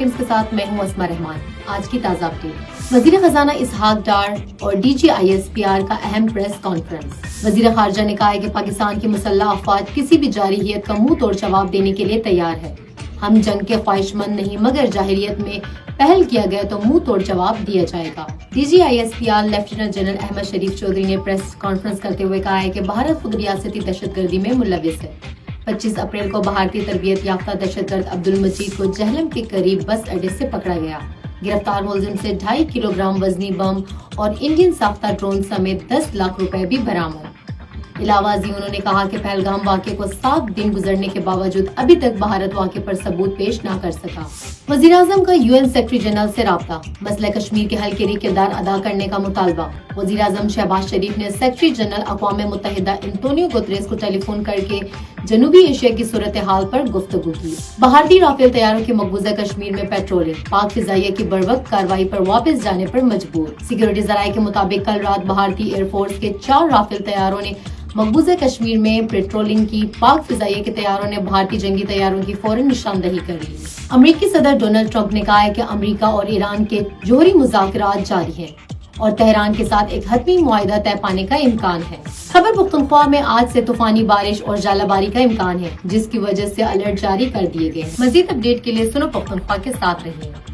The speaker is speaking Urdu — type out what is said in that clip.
سیکنڈز کے ساتھ میں ہوں اسما رحمان۔ آج کی تازہ اپڈیٹ، وزیر خزانہ اسحاق ڈار اور DGISPR کا اہم پریس کانفرنس۔ وزیر خارجہ نے کہا ہے کہ پاکستان کی مسلح افواج کسی بھی جارحیت کا منہ توڑ جواب دینے کے لیے تیار ہے۔ ہم جنگ کے خواہش مند نہیں، مگر جارحیت میں پہل کیا گیا تو منہ توڑ جواب دیا جائے گا۔ DGISPR لیفٹیننٹ جنرل احمد شریف چودھری نے پریس کانفرنس کرتے ہوئے کہا ہے کہ بھارت خود ریاستی دہشت گردی میں ملوث ہے۔ 25 اپریل کو بھارتی تربیت یافتہ دہشت گرد عبدالمجید کو جہلم کے قریب بس اڈے سے پکڑا گیا۔ گرفتار ملزم سے 2.5 کلو گرام وزنی بم اور انڈین ساختہ ڈرون سمیت 10 لاکھ روپے بھی برآمد۔ علاوہ ازیں انہوں نے کہا کہ پہلگام واقعے کو 7 دن گزرنے کے باوجود ابھی تک بھارت واقعے پر ثبوت پیش نہ کر سکا۔ وزیراعظم کا UN سیکرٹری جنرل سے رابطہ، مسئلہ کشمیر کے حل کے لیے کردار ادا کرنے کا مطالبہ۔ وزیراعظم شہباز شریف نے سیکرٹری جنرل اقوام متحدہ انتونیو گوتریس کو ٹیلی فون کر کے جنوبی ایشیا کی صورتحال پر گفتگو کی۔ بھارتی رافیل طیاروں کی مقبوضہ کشمیر میں پیٹرولنگ، پاک فضائیہ کی بروقت کارروائی پر واپس جانے پر مجبور۔ سیکورٹی ذرائع کے مطابق کل رات بھارتی ایئر فورس کے 4 رافیل طیاروں نے مقبوضہ کشمیر میں پیٹرولنگ کی۔ پاک فضائیہ کے طیاروں نے بھارتی جنگی طیاروں کی فوراً نشاندہی کر لی۔ امریکی صدر ڈونلڈ ٹرمپ نے کہا ہے کہ امریکہ اور ایران کے جوہری مذاکرات جاری ہیں اور تہران کے ساتھ ایک حتمی معاہدہ طے پانے کا امکان ہے۔ خیبر پختونخوا میں آج سے طوفانی بارش اور ژالہ باری کا امکان ہے، جس کی وجہ سے الرٹ جاری کر دیے گئے۔ مزید اپڈیٹ کے لیے سنو پختونخوا کے ساتھ رہیے۔